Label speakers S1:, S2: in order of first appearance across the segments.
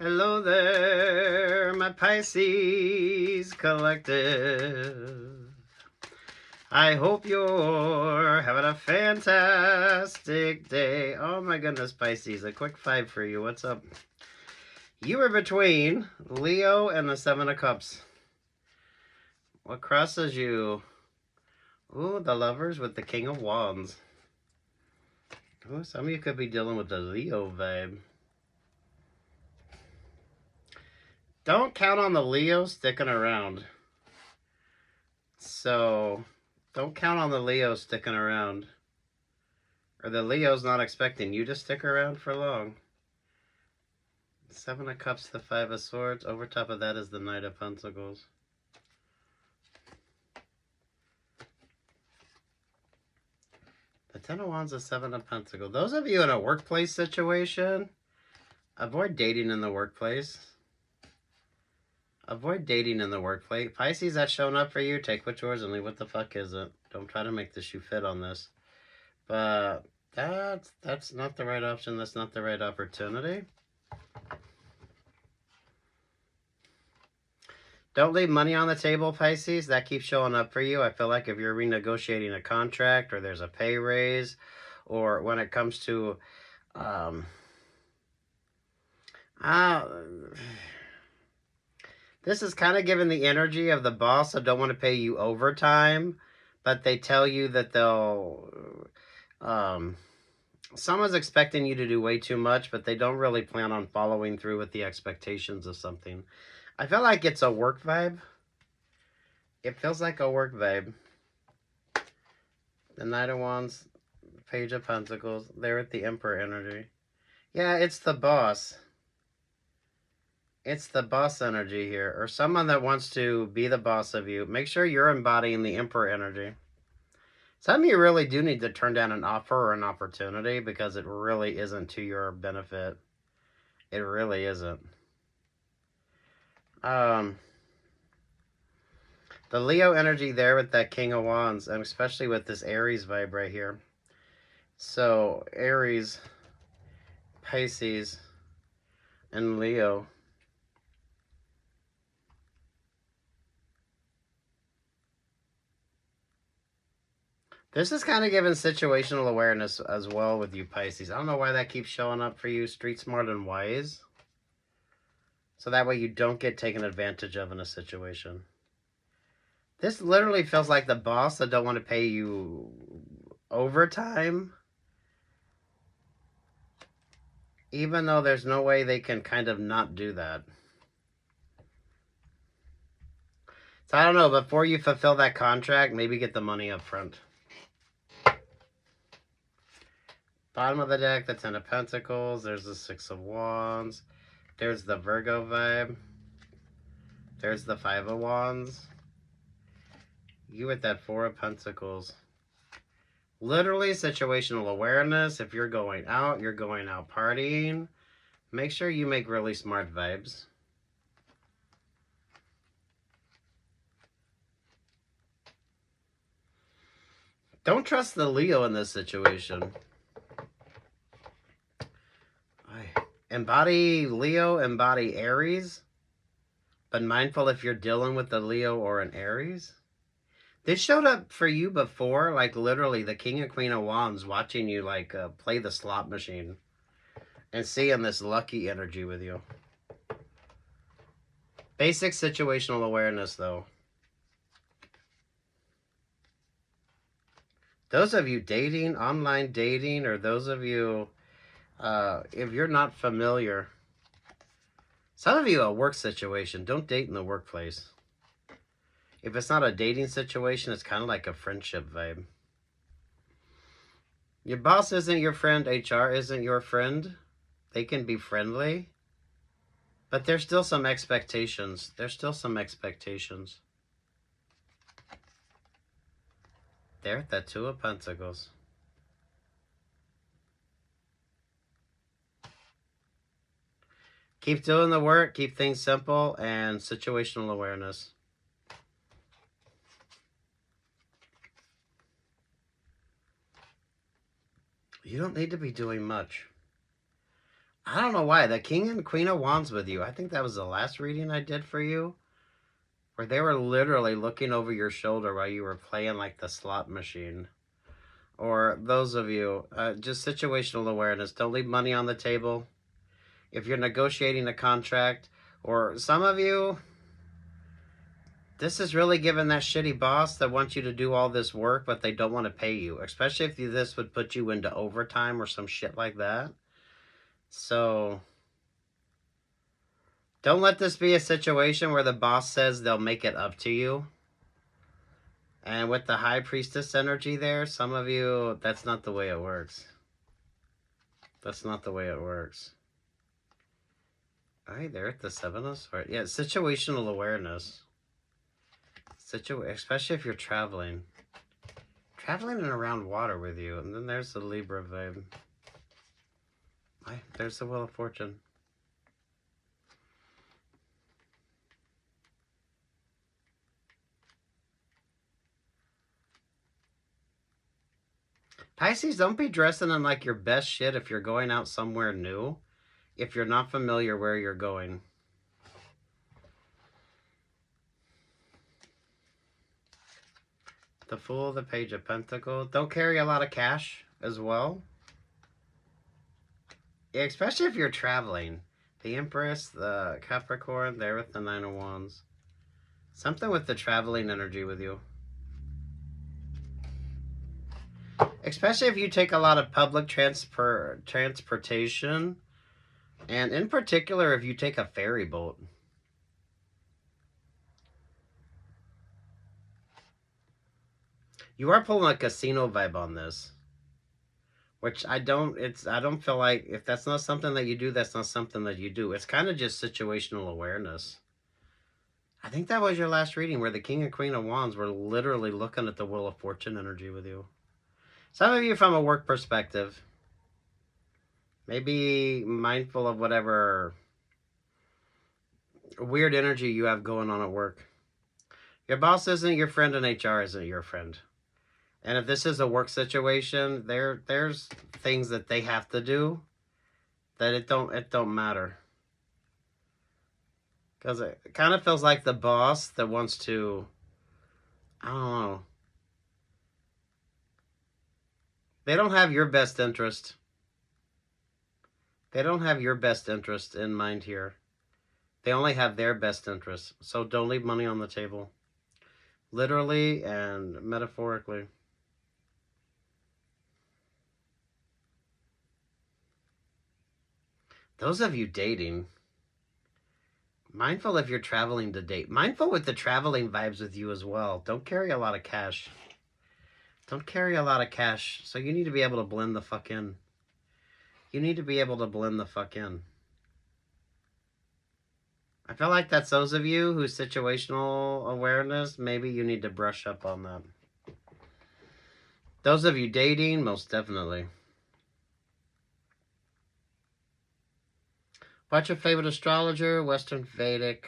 S1: Hello there, my Pisces collective. I hope you're having a fantastic day. Oh my goodness, Pisces, a quick 5 for you. What's up? You were between Leo and the 7 of Cups. What crosses you? Ooh, the Lovers with the King of Wands. Ooh, some of you could be dealing with the Leo vibe. Don't count on the Leo sticking around. So, don't count on the Leo sticking around. Or the Leo's not expecting you to stick around for long. 7 of Cups, the 5 of Swords. Over top of that is the Knight of Pentacles. The 10 of Wands, the 7 of Pentacles. Those of you in a workplace situation, avoid dating in the workplace. Avoid dating in the workplace. Pisces, that's showing up for you. Take what's yours and leave what the fuck isn't. Don't try to make the shoe fit on this. But that's not the right option. That's not the right opportunity. Don't leave money on the table, Pisces. That keeps showing up for you. I feel like if you're renegotiating a contract or there's a pay raise, or when it comes to this is kind of giving the energy of the boss that don't want to pay you overtime, but they tell you that they'll someone's expecting you to do way too much, but they don't really plan on following through with the expectations of something. I feel like it's a work vibe. It feels like a work vibe. The Knight of Wands, Page of Pentacles. They're at the Emperor energy. Yeah, it's the boss. It's the boss energy here. Or someone that wants to be the boss of you. Make sure you're embodying the Emperor energy. Some of you really do need to turn down an offer or an opportunity because it really isn't to your benefit. It really isn't. The Leo energy there with that King of Wands, and especially with this Aries vibe right here. So, Aries, Pisces, and Leo. This is kind of giving situational awareness as well with you, Pisces. I don't know why that keeps showing up for you. Street smart and wise. So that way you don't get taken advantage of in a situation. This literally feels like the boss that don't want to pay you overtime. Even though there's no way they can kind of not do that. So I don't know, before you fulfill that contract, maybe get the money up front. Bottom of the deck, the 10 of Pentacles. There's the 6 of Wands. There's the Virgo vibe. There's the 5 of Wands. You with that 4 of Pentacles. Literally situational awareness. If you're going out partying. Make sure you make really smart vibes. Don't trust the Leo in this situation. Embody Leo, embody Aries. But mindful if you're dealing with a Leo or an Aries. This showed up for you before, like literally the King and Queen of Wands watching you like play the slot machine. And seeing this lucky energy with you. Basic situational awareness though. Those of you dating, online dating, or those of you, if you're not familiar, some of you a work situation, don't date in the workplace. If it's not a dating situation, it's kind of like a friendship vibe. Your boss isn't your friend, HR isn't your friend. They can be friendly, but there's still some expectations. There's still some expectations. There, that 2 of Pentacles. Keep doing the work, keep things simple, and situational awareness. You don't need to be doing much. I don't know why. The King and Queen of Wands with you. I think that was the last reading I did for you, where they were literally looking over your shoulder while you were playing like the slot machine. Or those of you, just situational awareness. Don't leave money on the table. If you're negotiating a contract, or some of you, this is really giving that shitty boss that wants you to do all this work, but they don't want to pay you. Especially if this would put you into overtime or some shit like that. So don't let this be a situation where the boss says they'll make it up to you. And with the High Priestess energy there, some of you, that's not the way it works. That's not the way it works. All right, they're at the Seven of Swords. Yeah, situational awareness. Especially if you're traveling. Traveling and around water with you. And then there's the Libra vibe. There's the Wheel of Fortune. Pisces, don't be dressing in like your best shit if you're going out somewhere new. If you're not familiar where you're going. The Fool, the Page of Pentacles. Don't carry a lot of cash as well. Yeah, especially if you're traveling. The Empress, the Capricorn, there with the Nine of Wands. Something with the traveling energy with you. Especially if you take a lot of public transportation. And in particular, if you take a ferry boat. You are pulling a casino vibe on this. Which I don't feel like, if that's not something that you do, that's not something that you do. It's kind of just situational awareness. I think that was your last reading where the King and Queen of Wands were literally looking at the Wheel of Fortune energy with you. Some of you from a work perspective, maybe mindful of whatever weird energy you have going on at work. Your boss isn't your friend and HR isn't your friend. And if this is a work situation, there's things that they have to do that it don't matter. Because it kind of feels like the boss that wants to, I don't know. They don't have your best interest. They don't have your best interest in mind here. They only have their best interest. So don't leave money on the table. Literally and metaphorically. Those of you dating, mindful if you're traveling to date. Mindful with the traveling vibes with you as well. Don't carry a lot of cash. Don't carry a lot of cash. So you need to be able to blend the fuck in. You need to be able to blend the fuck in. I feel like that's those of you whose situational awareness, maybe you need to brush up on that. Those of you dating, most definitely. What's your favorite astrologer? Western Vedic.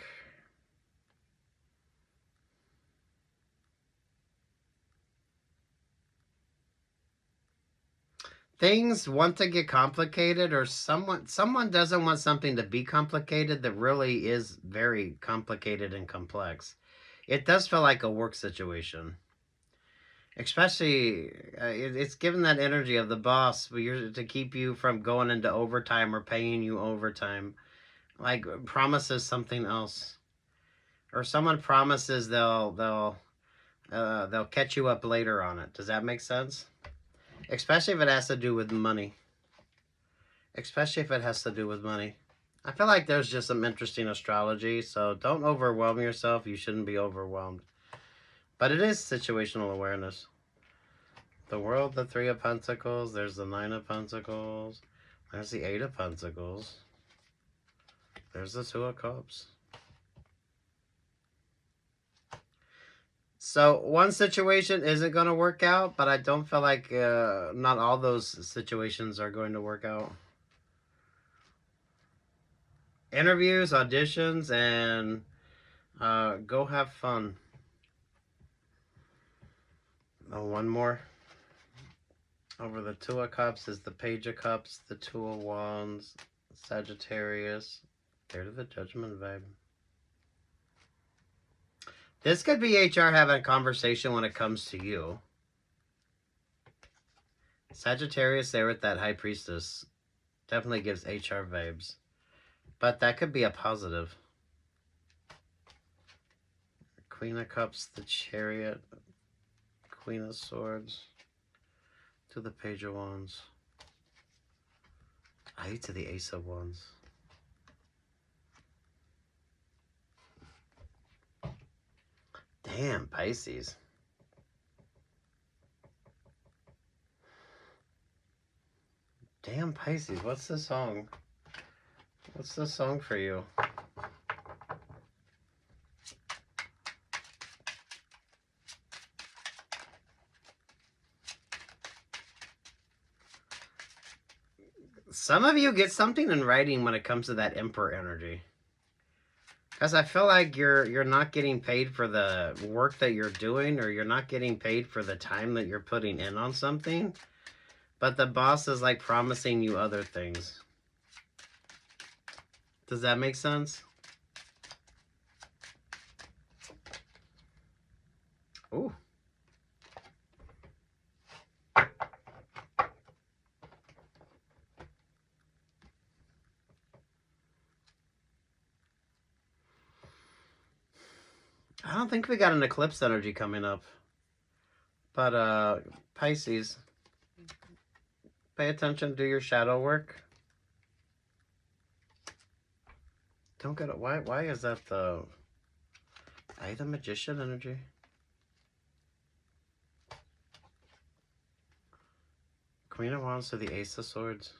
S1: Things want to get complicated, or someone doesn't want something to be complicated that really is very complicated and complex. It does feel like a work situation. Especially, it's given that energy of the boss to keep you from going into overtime or paying you overtime. Like, promises something else. Or someone promises they'll catch you up later on it. Does that make sense? Especially if it has to do with money. Especially if it has to do with money. I feel like there's just some interesting astrology, so don't overwhelm yourself. You shouldn't be overwhelmed. But it is situational awareness. The World, the Three of Pentacles. There's the Nine of Pentacles. There's the Eight of Pentacles. There's the Two of Cups. So one situation isn't going to work out, but I don't feel like not all those situations are going to work out. Interviews, auditions, and go have fun. Oh, one more. Over the Two of Cups is the Page of Cups, the Two of Wands, Sagittarius. There to the Judgment vibe. This could be HR having a conversation when it comes to you. Sagittarius there with that High Priestess. Definitely gives HR vibes. But that could be a positive. Queen of Cups, the Chariot. Queen of Swords. To the Page of Wands. To the Ace of Wands. Damn, Pisces. Damn, Pisces. What's the song? What's the song for you? Some of you get something in writing when it comes to that Emperor energy. Because I feel like you're not getting paid for the work that you're doing, or you're not getting paid for the time that you're putting in on something. But the boss is like promising you other things. Does that make sense? Ooh. I don't think we got an eclipse energy coming up. But Pisces, pay attention, do your shadow work. Don't get it. Why is that the Magician energy? Queen of Wands to the Ace of Swords.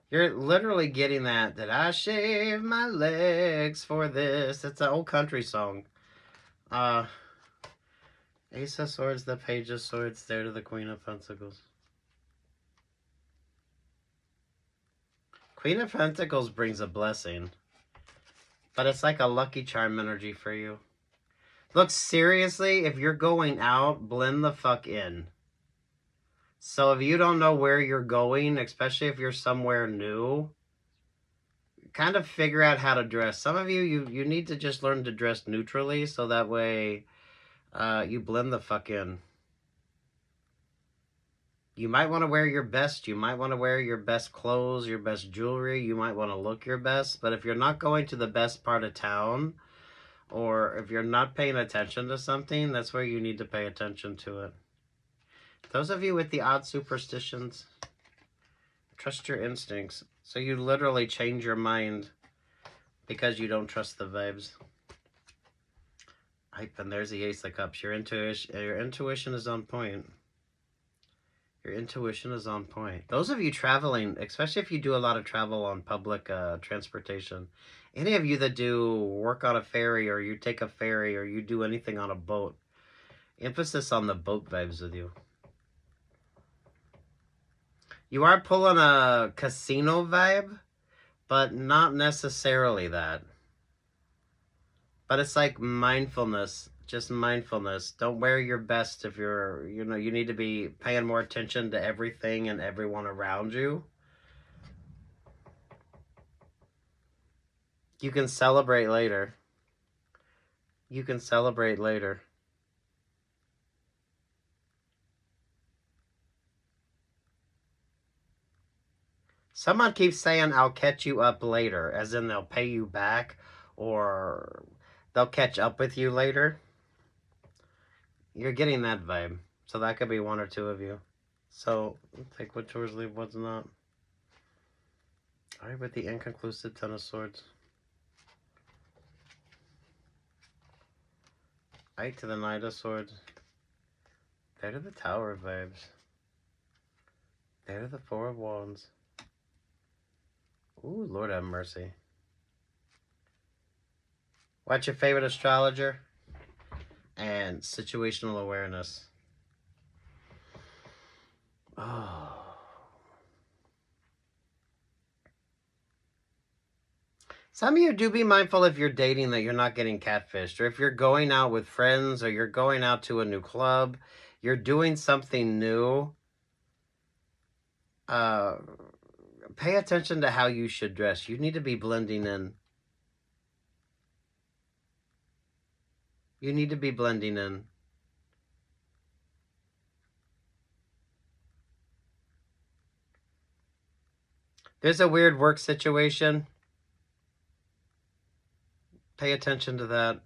S1: You're literally getting that. Did I shave my legs for this? It's an old country song. Ace of Swords, the Page of Swords, there to the Queen of Pentacles. Queen of Pentacles brings a blessing. But it's like a lucky charm energy for you. Look, seriously, if you're going out, blend the fuck in. So if you don't know where you're going, especially if you're somewhere new, kind of figure out how to dress. Some of you need to just learn to dress neutrally, so that way you blend the fuck in. You might want to wear your best. You might want to wear your best clothes, your best jewelry. You might want to look your best. But if you're not going to the best part of town, or if you're not paying attention to something, that's where you need to pay attention to it. Those of you with the odd superstitions, trust your instincts. So you literally change your mind because you don't trust the vibes. And there's the Ace of Cups. Your intuition is on point. Your intuition is on point. Those of you traveling, especially if you do a lot of travel on public transportation, any of you that do work on a ferry, or you take a ferry, or you do anything on a boat, emphasis on the boat vibes with you. You are pulling a casino vibe, but not necessarily that. But it's like mindfulness, just mindfulness. Don't wear your best if you're, you need to be paying more attention to everything and everyone around you. You can celebrate later. You can celebrate later. Someone keeps saying, I'll catch you up later, as in they'll pay you back, or they'll catch up with you later. You're getting that vibe. So that could be one or two of you. So take what yours, leave what's not. All right, with the inconclusive Ten of Swords. Right to the Knight of Swords. There to the Tower vibes. There to the Four of Wands. Ooh, Lord have mercy. What's your favorite astrologer? And situational awareness. Oh. Some of you do be mindful if you're dating that you're not getting catfished, or if you're going out with friends, or you're going out to a new club, you're doing something new. Pay attention to how you should dress. You need to be blending in. You need to be blending in. There's a weird work situation. Pay attention to that.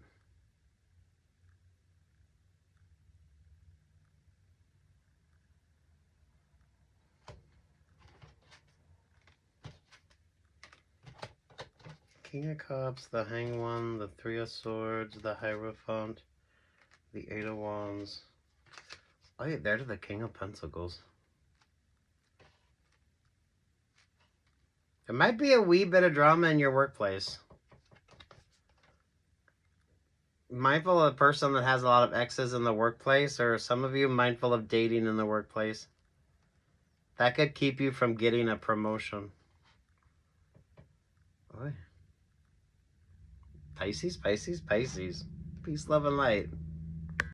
S1: King of Cups, the Hanged One, the Three of Swords, the Hierophant, the Eight of Wands. Oh, yeah, there's the King of Pentacles. There might be a wee bit of drama in your workplace. Mindful of a person that has a lot of exes in the workplace, or some of you mindful of dating in the workplace. That could keep you from getting a promotion. Oy. Pisces, Pisces, Pisces. Peace, love, and light.